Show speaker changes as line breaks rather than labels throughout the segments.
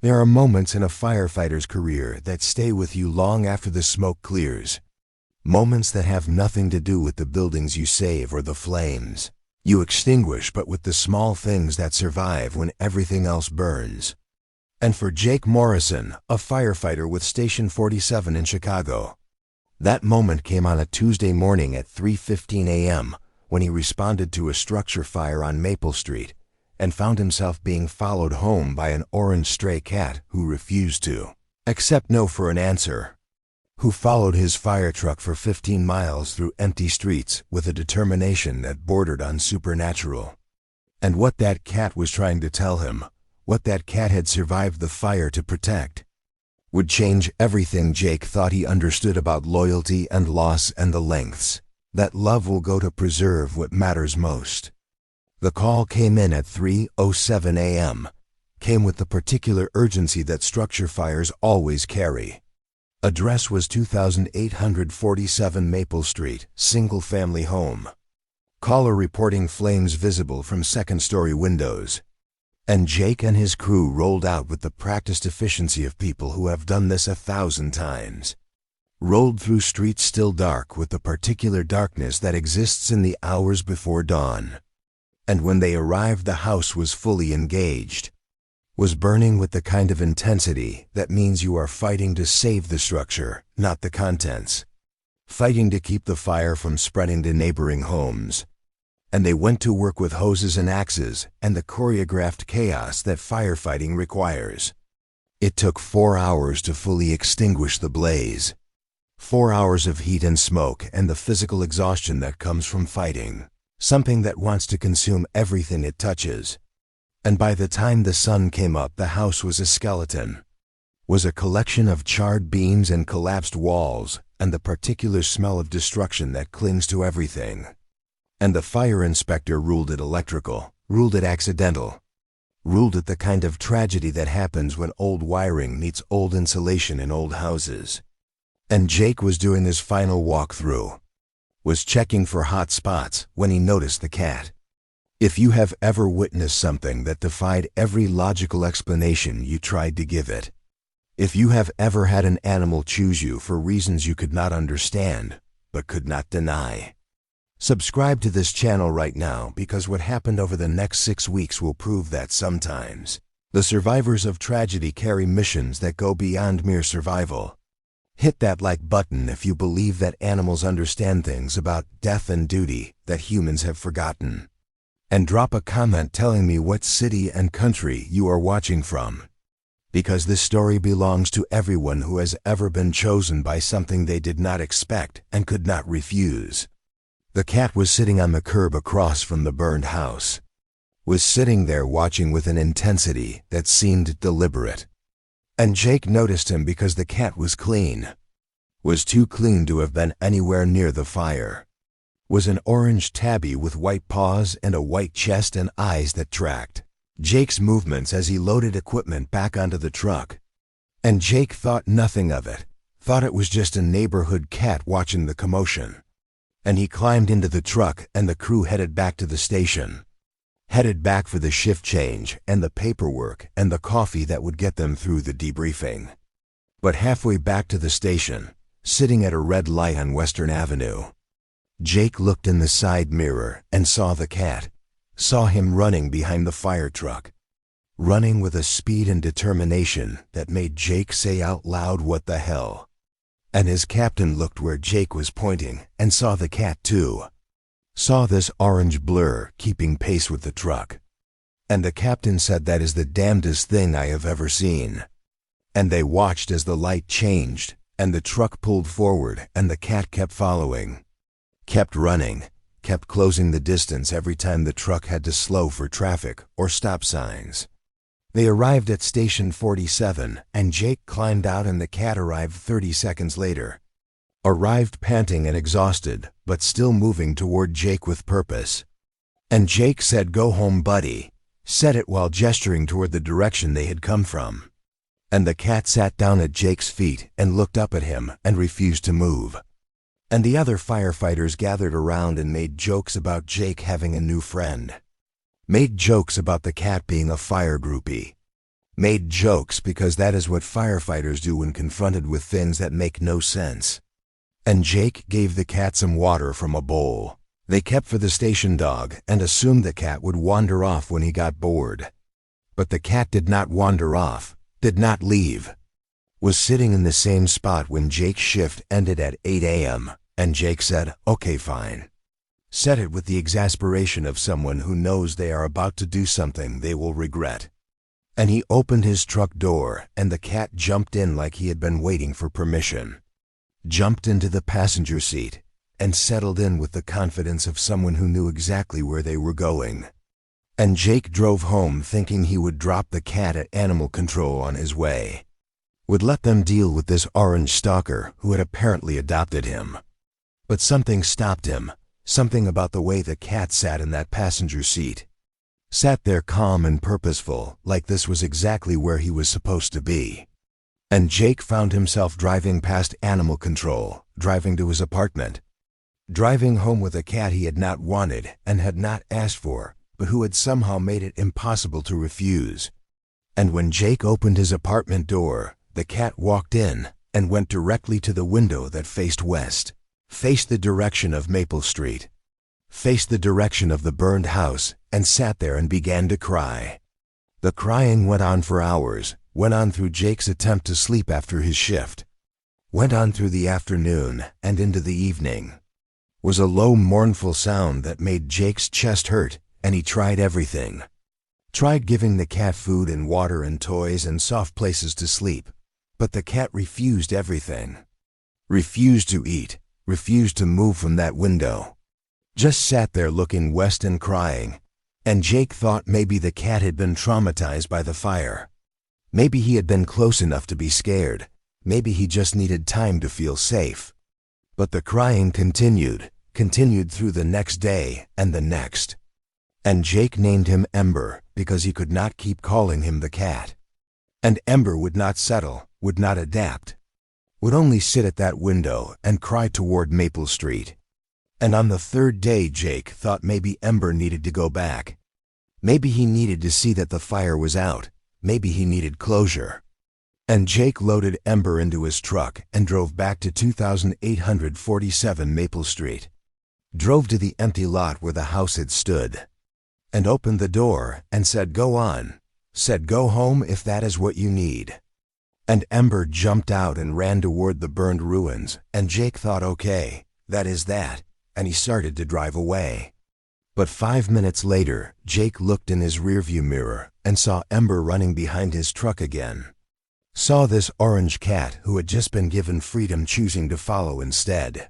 There are moments in a firefighter's career that stay with you long after the smoke clears. Moments that have nothing to do with the buildings you save or the flames you extinguish, but with the small things that survive when everything else burns. And for Jake Morrison, a firefighter with Station 47 in Chicago, that moment came on a Tuesday morning at 3:15 a.m. when he responded to a structure fire on Maple Street and found himself being followed home by an orange stray cat who refused to accept no for an answer, who followed his fire truck for 15 miles through empty streets with a determination that bordered on supernatural. And what that cat was trying to tell him, what that cat had survived the fire to protect, would change everything Jake thought he understood about loyalty and loss and the lengths that love will go to preserve what matters most. The call came in at 3:07 a.m., came with the particular urgency that structure fires always carry. Address was 2847 Maple Street, single-family home. Caller reporting flames visible from second-story windows. And Jake and his crew rolled out with the practiced efficiency of people who have done this 1,000 times. Rolled through streets still dark with the particular darkness that exists in the hours before dawn. And when they arrived, the house was fully engaged, was burning with the kind of intensity that means you are fighting to save the structure, not the contents. Fighting to keep the fire from spreading to neighboring homes. And they went to work with hoses and axes and the choreographed chaos that firefighting requires. It took 4 hours to fully extinguish the blaze. 4 hours of heat and smoke and the physical exhaustion that comes from fighting, something that wants to consume everything it touches. And by the time the sun came up, the house was a skeleton, was a collection of charred beams and collapsed walls and the particular smell of destruction that clings to everything. And the fire inspector ruled it electrical, ruled it accidental, ruled it the kind of tragedy that happens when old wiring meets old insulation in old houses. And Jake was doing his final walkthrough, was checking for hot spots when he noticed the cat. If you have ever witnessed something that defied every logical explanation you tried to give it, if you have ever had an animal choose you for reasons you could not understand but could not deny, subscribe to this channel right now, because what happened over the next 6 weeks will prove that sometimes the survivors of tragedy carry missions that go beyond mere survival. Hit that like button if you believe that animals understand things about death and duty that humans have forgotten. And drop a comment telling me what city and country you are watching from, because this story belongs to everyone who has ever been chosen by something they did not expect and could not refuse. The cat was sitting on the curb across from the burned house, was sitting there watching with an intensity that seemed deliberate. And Jake noticed him because the cat was clean, was too clean to have been anywhere near the fire, was an orange tabby with white paws and a white chest and eyes that tracked Jake's movements as he loaded equipment back onto the truck. And Jake thought nothing of it, thought it was just a neighborhood cat watching the commotion. And he climbed into the truck and the crew headed back to the station, headed back for the shift change and the paperwork and the coffee that would get them through the debriefing. But halfway back to the station, sitting at a red light on Western Avenue, Jake looked in the side mirror and saw the cat, saw him running behind the fire truck, running with a speed and determination that made Jake say out loud, "What the hell?" And his captain looked where Jake was pointing and saw the cat too, saw this orange blur keeping pace with the truck. And the captain said, "That is the damnedest thing I have ever seen." And they watched as the light changed and the truck pulled forward and the cat kept following, kept running, kept closing the distance every time the truck had to slow for traffic or stop signs. They arrived at Station 47 and Jake climbed out and the cat arrived 30 seconds later. Arrived panting and exhausted, but still moving toward Jake with purpose. And Jake said, "Go home, buddy," said it while gesturing toward the direction they had come from. And the cat sat down at Jake's feet and looked up at him and refused to move. And the other firefighters gathered around and made jokes about Jake having a new friend. Made jokes about the cat being a fire groupie. made jokes because that is what firefighters do when confronted with things that make no sense. And Jake gave the cat some water from a bowl they kept for the station dog and assumed the cat would wander off when he got bored. But the cat did not wander off, did not leave. Was sitting in the same spot when Jake's shift ended at 8 a.m., and Jake said, "Okay, fine." Said it with the exasperation of someone who knows they are about to do something they will regret. And he opened his truck door, and the cat jumped in like he had been waiting for permission. Jumped into the passenger seat, and settled in with the confidence of someone who knew exactly where they were going. And Jake drove home thinking he would drop the cat at animal control on his way. Would let them deal with this orange stalker who had apparently adopted him. But something stopped him, something about the way the cat sat in that passenger seat. Sat there calm and purposeful, like this was exactly where he was supposed to be. And Jake found himself driving past animal control, driving to his apartment. Driving home with a cat he had not wanted and had not asked for, but who had somehow made it impossible to refuse. And when Jake opened his apartment door, the cat walked in and went directly to the window that faced west, faced the direction of Maple Street, faced the direction of the burned house, and sat there and began to cry. The crying went on for hours, went on through Jake's attempt to sleep after his shift, went on through the afternoon and into the evening. Was a low, mournful sound that made Jake's chest hurt, and he tried everything. Tried giving the cat food and water and toys and soft places to sleep, but the cat refused everything. Refused to eat, refused to move from that window. Just sat there looking west and crying, and Jake thought maybe the cat had been traumatized by the fire. Maybe he had been close enough to be scared. Maybe he just needed time to feel safe. But the crying continued through the next day and the next. And Jake named him Ember because he could not keep calling him the cat. And Ember would not settle, would not adapt. Would only sit at that window and cry toward Maple Street. And on the third day Jake thought maybe Ember needed to go back. Maybe he needed to see that the fire was out. Maybe he needed closure. And Jake loaded Ember into his truck and drove back to 2847 Maple Street. Drove to the empty lot where the house had stood. And opened the door and said, "Go on." Said, "Go home if that is what you need." And Ember jumped out and ran toward the burned ruins, and Jake thought, okay, that is that, and he started to drive away. But 5 minutes later, Jake looked in his rearview mirror and saw Ember running behind his truck again. Saw this orange cat who had just been given freedom choosing to follow instead.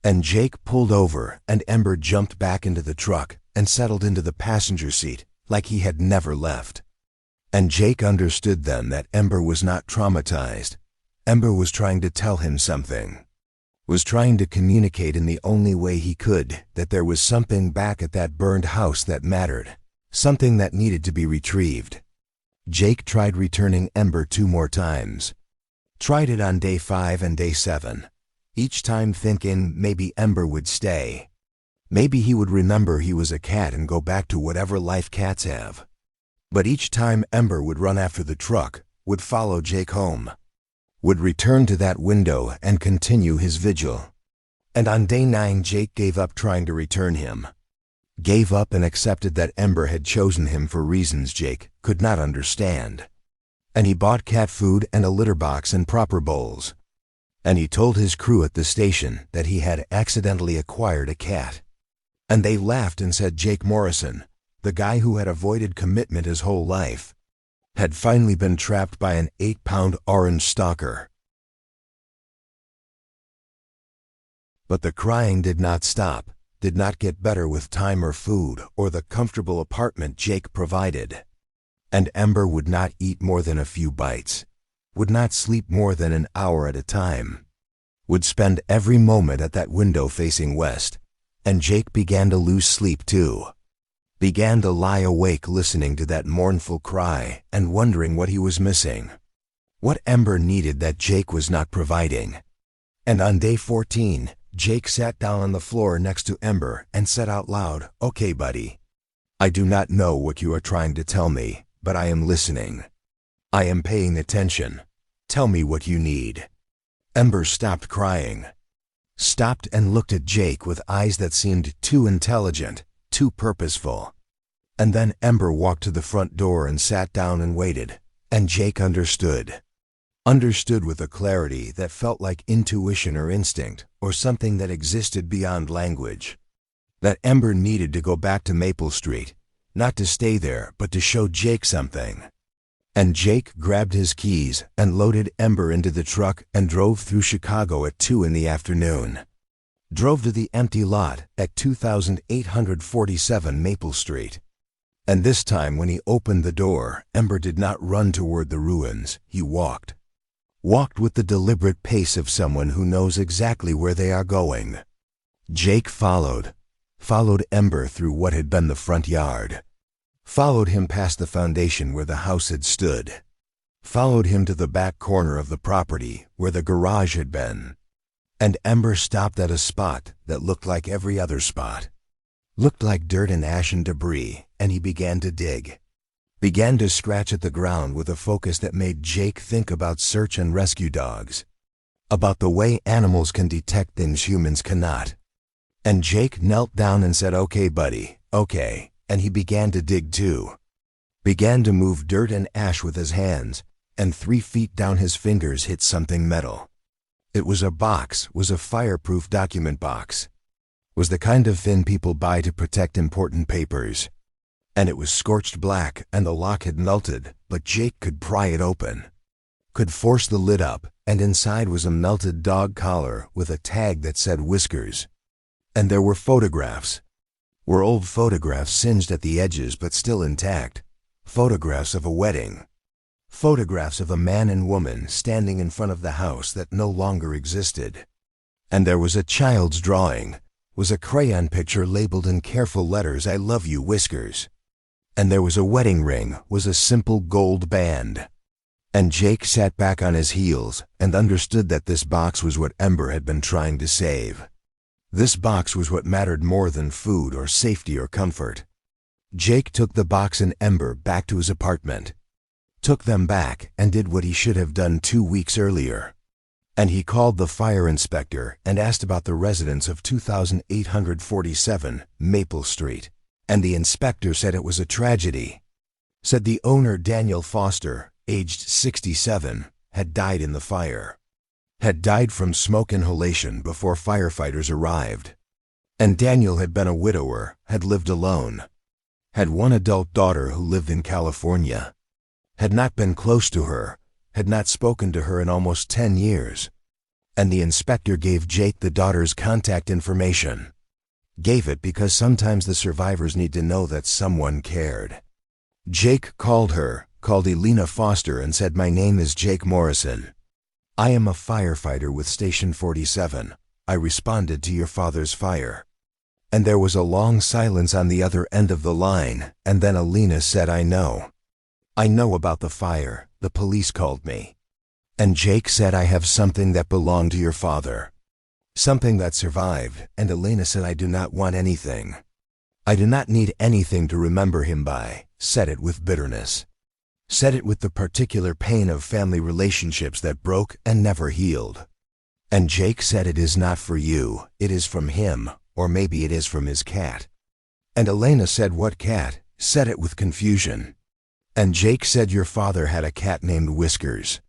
And Jake pulled over and Ember jumped back into the truck and settled into the passenger seat like he had never left. And Jake understood then that Ember was not traumatized. Ember was trying to tell him something. Was trying to communicate in the only way he could that there was something back at that burned house that mattered. Something that needed to be retrieved. Jake tried returning Ember 2 more times. Tried it on day 5 and day 7. Each time thinking maybe Ember would stay. Maybe he would remember he was a cat and go back to whatever life cats have. But each time Ember would run after the truck, would follow Jake home. Would return to that window and continue his vigil. And on day 9 Jake gave up trying to return him. Gave up and accepted that Ember had chosen him for reasons Jake could not understand. And he bought cat food and a litter box and proper bowls. And he told his crew at the station that he had accidentally acquired a cat. And they laughed and said Jake Morrison, the guy who had avoided commitment his whole life, had finally been trapped by an 8-pound orange stalker. But the crying did not stop, did not get better with time or food or the comfortable apartment Jake provided. And Ember would not eat more than a few bites. Would not sleep more than an hour at a time. Would spend every moment at that window facing west. And Jake began to lose sleep too. Began to lie awake listening to that mournful cry and wondering what he was missing. What Ember needed that Jake was not providing. And on day 14, Jake sat down on the floor next to Ember and said out loud, "Okay, buddy. I do not know what you are trying to tell me, but I am listening. I am paying attention. Tell me what you need." Ember stopped crying, stopped and looked at Jake with eyes that seemed too intelligent, too purposeful. And then Ember walked to the front door and sat down and waited. And Jake understood. Understood with a clarity that felt like intuition or instinct, or something that existed beyond language. That Ember needed to go back to Maple Street, not to stay there, but to show Jake something. And Jake grabbed his keys and loaded Ember into the truck and drove through Chicago at 2 in the afternoon. Drove to the empty lot at 2847 Maple Street. And this time when he opened the door, Ember did not run toward the ruins. He walked. Walked with the deliberate pace of someone who knows exactly where they are going. Jake followed Ember through what had been the front yard. Followed him past the foundation where the house had stood. Followed him to the back corner of the property where the garage had been. And Ember stopped at a spot that looked like every other spot. Looked like dirt and ash and debris, and he began to dig. Began to scratch at the ground with a focus that made Jake think about search and rescue dogs. About the way animals can detect things humans cannot. And Jake knelt down and said, "Okay, buddy, okay," and he began to dig too. Began to move dirt and ash with his hands, and 3 feet down his fingers hit something metal. It was a box, was a fireproof document box. Was the kind of thing people buy to protect important papers. And it was scorched black and the lock had melted, but Jake could pry it open. Could force the lid up, and inside was a melted dog collar with a tag that said Whiskers. And there were photographs. Were old photographs singed at the edges but still intact. Photographs of a wedding. Photographs of a man and woman standing in front of the house that no longer existed. And there was a child's drawing. Was a crayon picture labeled in careful letters, "I love you, Whiskers." And there was a wedding ring, was a simple gold band. And Jake sat back on his heels and understood that this box was what Ember had been trying to save. This box was what mattered more than food or safety or comfort. Jake took the box and Ember back to his apartment. Took them back and did what he should have done 2 weeks earlier. And he called the fire inspector and asked about the residents of 2847 Maple Street. And the inspector said it was a tragedy. Said the owner, Daniel Foster, aged 67, had died in the fire. Had died from smoke inhalation before firefighters arrived. And Daniel had been a widower, had lived alone. Had one adult daughter who lived in California. Had not been close to her, had not spoken to her in almost 10 years. And the inspector gave Jake the daughter's contact information. Gave it because sometimes the survivors need to know that someone cared. Jake called Elena Foster and said, "My name is Jake Morrison. I am a firefighter with Station 47. I responded to your father's fire." And there was a long silence on the other end of the line, and then Elena said, "I know. I know about the fire. The police called me." And Jake said, "I have something that belonged to your father. Something that survived," and Elena said, "I do not want anything. I do not need anything to remember him by." Said it with bitterness. Said it with the particular pain of family relationships that broke and never healed. And Jake said, "It is not for you, it is from him, or maybe it is from his cat." And Elena said, "What cat?" Said it with confusion. And Jake said, "Your father had a cat named Whiskers."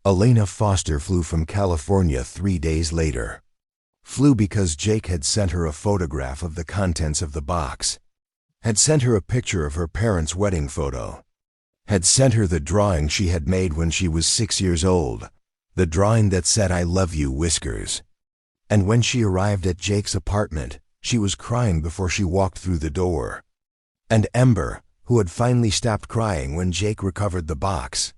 Elena Foster flew from California 3 days later. Flew because Jake had sent her a photograph of the contents of the box. Had sent her a picture of her parents' wedding photo. Had sent her the drawing she had made when she was 6 years old. The drawing that said, "I love you, Whiskers." And when she arrived at Jake's apartment, she was crying before she walked through the door. And Ember, who had finally stopped crying when Jake recovered the box,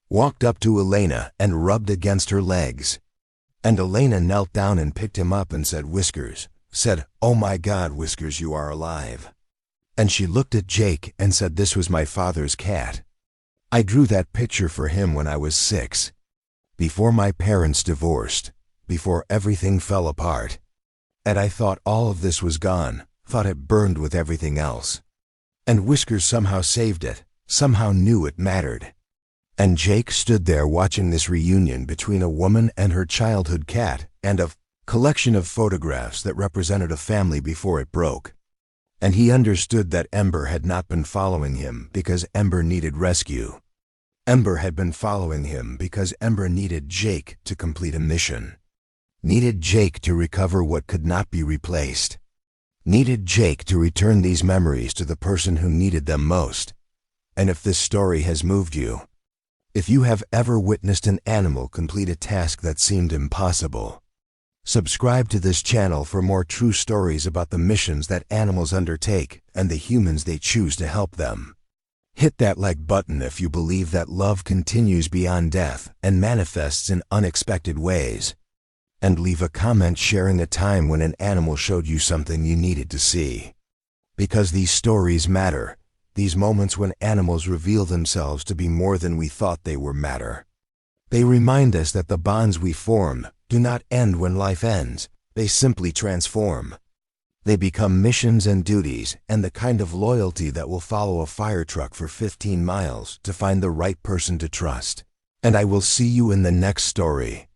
walked up to Elena and rubbed against her legs. And Elena knelt down and picked him up and said, "Whiskers," said, "Oh my God, Whiskers, you are alive." And she looked at Jake and said, "This was my father's cat. I drew that picture for him when I was 6. Before my parents divorced, before everything fell apart. And I thought all of this was gone, thought it burned with everything else. And Whiskers somehow saved it, somehow knew it mattered. And Jake stood there watching this reunion between a woman and her childhood cat and a collection of photographs that represented a family before it broke. And he understood that Ember had not been following him because Ember needed rescue. Ember had been following him because Ember needed Jake to complete a mission. Needed Jake to recover what could not be replaced. Needed Jake to return these memories to the person who needed them most. And if this story has moved you, if you have ever witnessed an animal complete a task that seemed impossible, subscribe to this channel for more true stories about the missions that animals undertake and the humans they choose to help them. Hit that like button if you believe that love continues beyond death and manifests in unexpected ways. And leave a comment sharing a time when an animal showed you something you needed to see. Because these stories matter. These moments when animals reveal themselves to be more than we thought they were matter. They remind us that the bonds we form do not end when life ends. They simply transform. They become missions and duties and the kind of loyalty that will follow a fire truck for 15 miles to find the right person to trust. And I will see you in the next story.